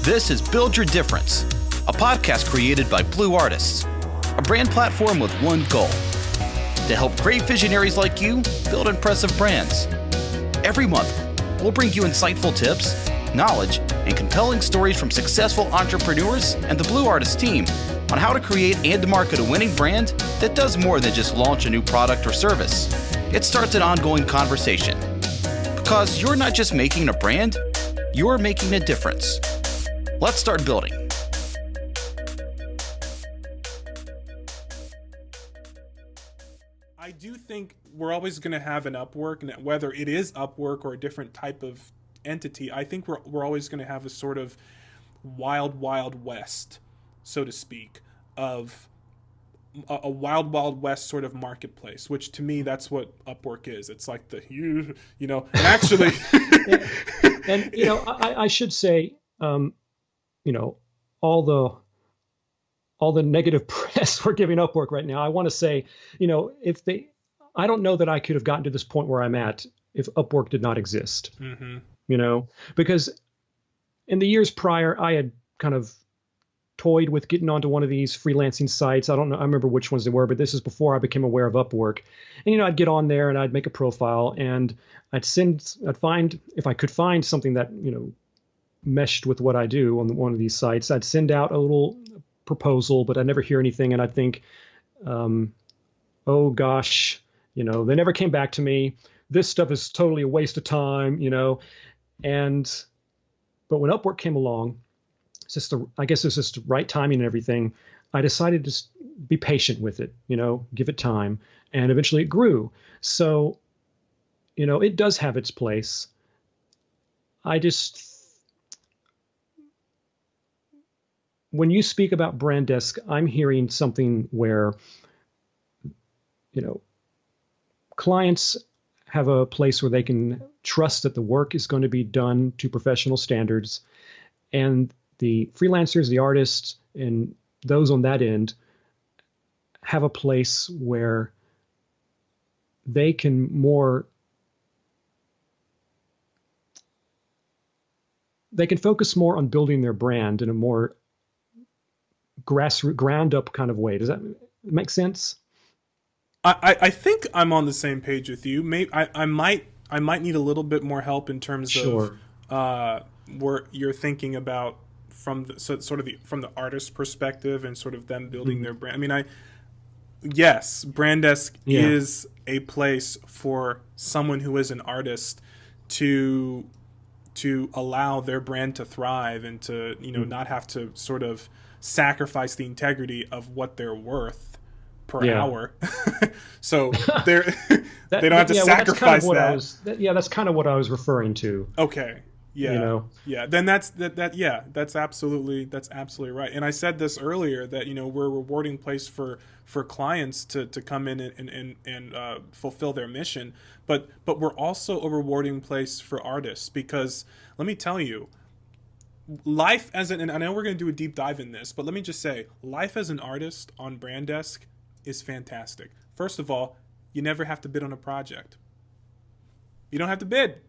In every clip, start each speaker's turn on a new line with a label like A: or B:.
A: This is Build Your Difference, a podcast created by Blue Artists, a brand platform with one goal: to help great visionaries like you build impressive brands. Every month, we'll bring you insightful tips, knowledge, and compelling stories from successful entrepreneurs and the Blue Artists team on how to create and market a winning brand that does more than just launch a new product or service. It starts an ongoing conversation. Because you're not just making a brand, you're making a difference. Let's start building.
B: I do think we're always going to have an Upwork, and whether it is Upwork or a different type of entity, I think we're always going to have a sort of wild west, so to speak, of a wild west sort of marketplace, which to me, that's what Upwork is. It's like and actually,
C: and I should say, all the negative press we're giving Upwork right now, I want to say, I don't know that I could have gotten to this point where I'm at if Upwork did not exist. Mm-hmm. Because in the years prior, I had kind of toyed with getting onto one of these freelancing sites. I don't know, I remember which ones they were, but this is before I became aware of Upwork. And, I'd get on there and I'd make a profile and I'd find, if I could find something that, meshed with what I do on one of these sites, I'd send out a little proposal, but I'd never hear anything. And I'd think, oh gosh, they never came back to me. This stuff is totally a waste of time, but when Upwork came along, I guess it's just the right timing and everything. I decided to be patient with it, give it time, and eventually it grew. So, it does have its place. When you speak about brand desk, I'm hearing something where, clients have a place where they can trust that the work is going to be done to professional standards, and the freelancers, the artists, and those on that end have a place where they can focus more on building their brand in a more grassroots, ground up kind of way. Does that make sense?
B: I think I'm on the same page with you. Maybe I might need a little bit more help in terms of where you're thinking about from the artist perspective and sort of them building their brand. I mean, yes, Brand Desk is a place for someone who is an artist to allow their brand to thrive and to not have to sort of sacrifice the integrity of what they're worth per hour. So they don't have to sacrifice that.
C: That's kind of what I was referring to.
B: Okay. Yeah. Then that's absolutely right. And I said this earlier that we're a rewarding place for clients to come in and fulfill their mission, but we're also a rewarding place for artists, because let me tell you, life and I know we're going to do a deep dive in this, but let me just say, life as an artist on Brand Desk is fantastic. First of all, you never have to bid on a project. You don't have to bid.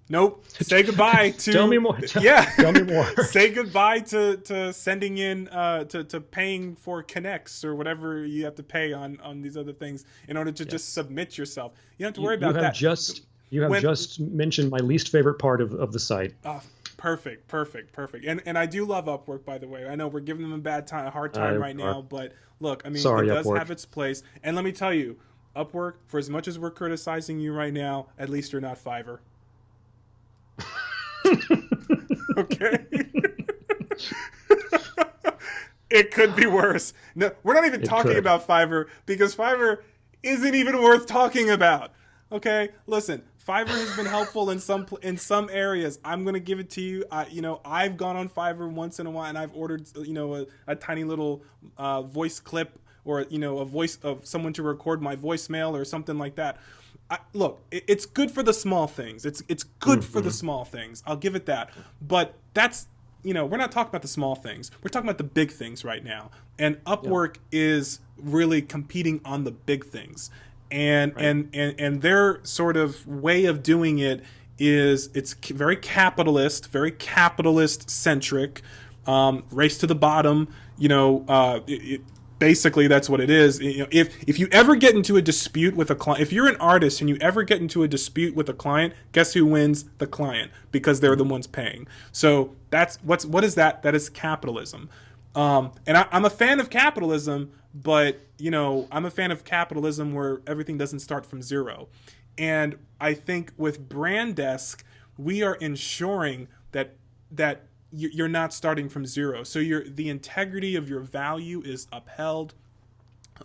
B: Nope. Say goodbye to.
C: Tell me more. Tell me more.
B: Say goodbye to sending in to paying for connects or whatever you have to pay on these other things in order to just submit yourself. You don't have to worry about that.
C: You have just mentioned my least favorite part of the site.
B: Perfect. And I do love Upwork, by the way. I know we're giving them a hard time right now, but look, I mean, it does have its place. And let me tell you, Upwork, for as much as we're criticizing you right now, at least you're not Fiverr. Okay. It could be worse. No, we're not even talking about Fiverr, because Fiverr isn't even worth talking about. Okay, listen, Fiverr has been helpful in some areas. I'm gonna give it to you. I've gone on Fiverr once in a while, and I've ordered a tiny little voice clip, or a voice of someone to record my voicemail or something like that. Look, it's good for the small things. It's good for the small things. I'll give it that. But that's, we're not talking about the small things. We're talking about the big things right now. And Upwork is really competing on the big things. And their sort of way of doing it is it's very capitalist centric, race to the bottom. Basically, that's what it is. If you ever get into a dispute with a client, if you're an artist and you ever get into a dispute with a client, guess who wins? The client, because they're the ones paying. So what is that? That is capitalism. And I'm a fan of capitalism, but I'm a fan of capitalism where everything doesn't start from zero. And I think with Brandesk, we are ensuring that you're not starting from zero. So the integrity of your value is upheld.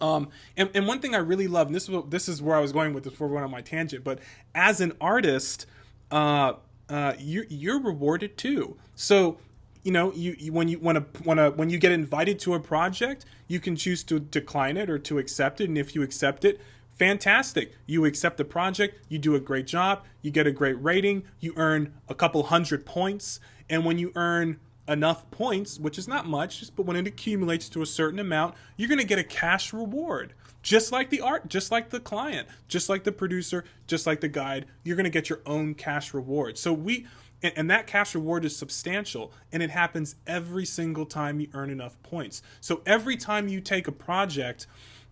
B: And one thing I really love, and this is where I was going with this before we went on my tangent, but as an artist, you're rewarded too. So when you get invited to a project, you can choose to decline it or to accept it. And if you accept it, fantastic. You accept the project, you do a great job, you get a great rating, you earn a couple 100 points. And when you earn enough points, which is not much, but when it accumulates to a certain amount, you're going to get a cash reward. Just like the art, just like the client, just like the producer, just like the guide, you're going to get your own cash reward. So and that cash reward is substantial, and it happens every single time you earn enough points. So every time you take a project,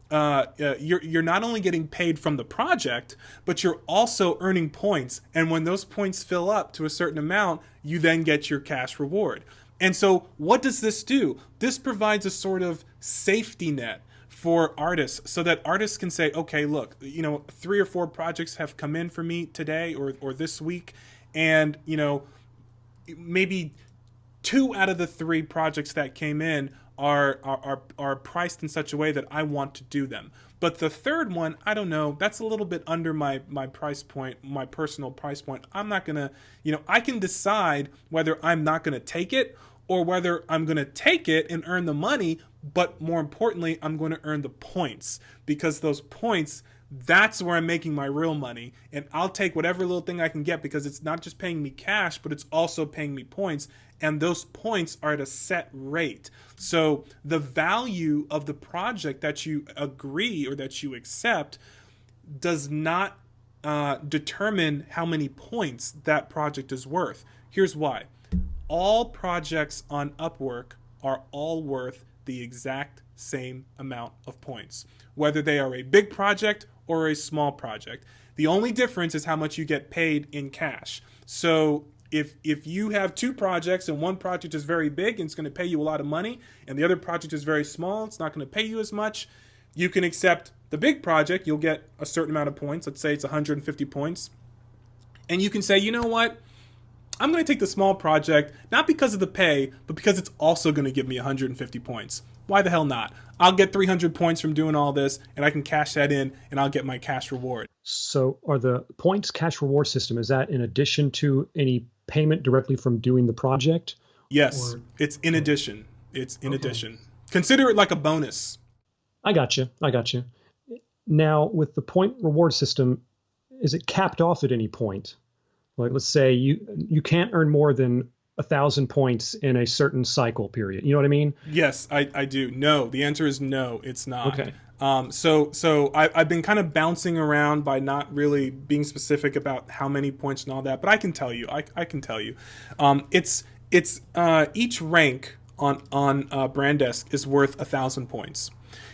B: you're not only getting paid from the project, but you're also earning points. And when those points fill up to a certain amount, you then get your cash reward. And so what does this do? This provides a sort of safety net for artists so that artists can say, okay, look, 3 or 4 projects have come in for me today or this week. And, maybe 2 out of the 3 projects that came in are priced in such a way that I want to do them. But the third one, I don't know, that's a little bit under my price point, my personal price point. I'm not going to, I can decide whether I'm not going to take it or whether I'm going to take it and earn the money. But more importantly, I'm going to earn the points, because those points, that's where I'm making my real money. And I'll take whatever little thing I can get, because it's not just paying me cash, but it's also paying me points. And those points are at a set rate. So the value of the project that you agree or that you accept does not determine how many points that project is worth. Here's why. All projects on Upwork are all worth the exact same amount of points, whether they are a big project or a small project. The only difference is how much you get paid in cash. So if you have 2 projects and one project is very big and it's going to pay you a lot of money, and the other project is very small, it's not going to pay you as much, you can accept the big project. You'll get a certain amount of points. Let's say it's 150 points. And you can say, you know what? I'm going to take the small project, not because of the pay, but because it's also going to give me 150 points. Why the hell not? I'll get 300 points from doing all this, and I can cash that in, and I'll get my cash reward.
C: So are the points cash reward system, is that in addition to any payment directly from doing the project?
B: Yes, it's in addition. It's in addition. Consider it like a bonus.
C: I got you. Now, with the point reward system, is it capped off at any point? Like, let's say you can't earn more than 1,000 points in a certain cycle period. You know what I mean?
B: Yes, I do. No, the answer is no, it's not.
C: Okay.
B: So I've been kind of bouncing around by not really being specific about how many points and all that, but I can tell you. I can tell you. It's each rank on Brandesk is worth 1,000 points,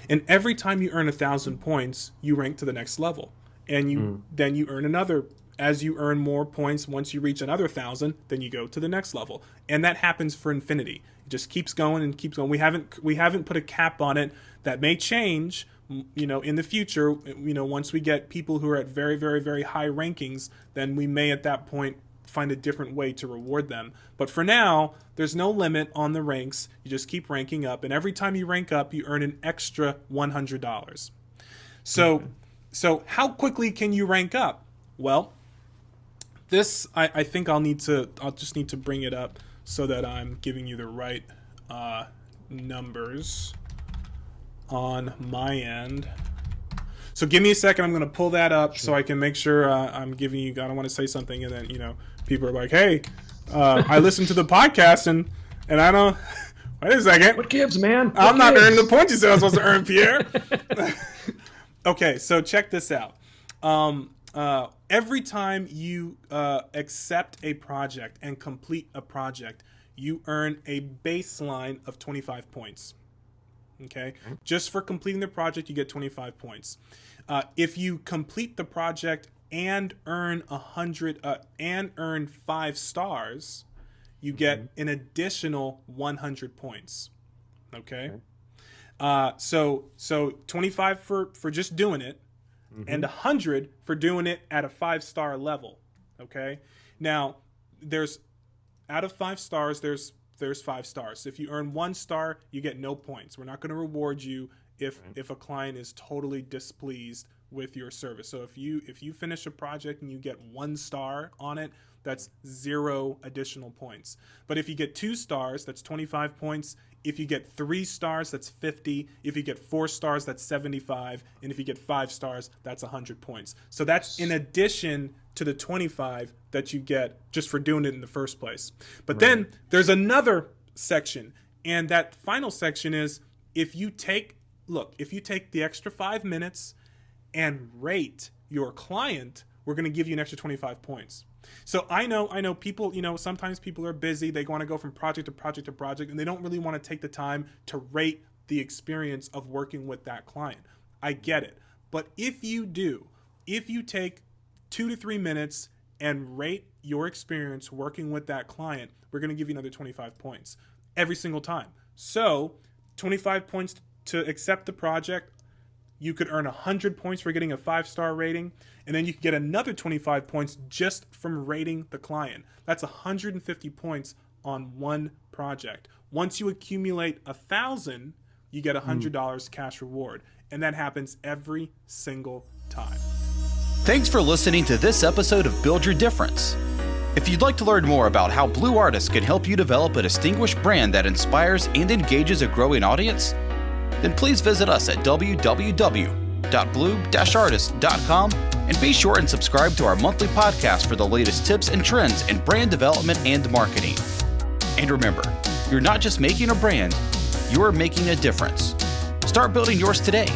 B: and every time you earn 1,000 points, you rank to the next level, and then you earn another. As you earn more points, once you reach another 1,000, then you go to the next level, and that happens for infinity. It just keeps going and keeps going. We haven't put a cap on it. That may change, in the future. Once we get people who are at very, very, very high rankings, then we may at that point find a different way to reward them. But for now, there's no limit on the ranks. You just keep ranking up, and every time you rank up, you earn an extra $100. So how quickly can you rank up? Well, this, I think I'll just need to bring it up so that I'm giving you the right numbers on my end. So give me a second. I'm going to pull that up so I can make sure I'm giving you, I don't want to say something and then, people are like, hey, I listened to the podcast and I don't, wait a second.
C: What gives, man?
B: I'm not earning the points you said I was supposed to earn, Pierre. Okay, so check this out. every time you accept a project and complete a project, you earn a baseline of 25 points. Okay? Just for completing the project, you get 25 points. If you complete the project and earn 5 stars, you get an additional 100 points. Okay? So 25 for just doing it, and 100 for doing it at a 5-star level. Okay? Now, out of 5 stars, there's 5 stars. So if you earn 1 star, you get no points. We're not going to reward you if a client is totally displeased with your service. So if you finish a project and you get 1 star on it, that's 0 additional points. But if you get 2 stars, that's 25 points. If you get 3 stars, that's 50. If you get 4 stars, that's 75. And if you get 5 stars, that's 100 points. So that's in addition to the 25 that you get just for doing it in the first place. But then there's another section, and that final section is if you take the extra 5 minutes and rate your client, we're going to give you an extra 25 points. So I know people, sometimes people are busy. They want to go from project to project to project, and they don't really want to take the time to rate the experience of working with that client. I get it. But if you take 2 to 3 minutes and rate your experience working with that client, we're going to give you another 25 points every single time. So 25 points to accept the project. You could earn 100 points for getting a 5-star rating, and then you could get another 25 points just from rating the client. That's 150 points on one project. Once you accumulate 1,000, you get $100 cash reward, and that happens every single time.
A: Thanks for listening to this episode of Build Your Difference. If you'd like to learn more about how Blue Artists can help you develop a distinguished brand that inspires and engages a growing audience, then please visit us at www.blue-artist.com and be sure and subscribe to our monthly podcast for the latest tips and trends in brand development and marketing. And remember, you're not just making a brand, you're making a difference. Start building yours today.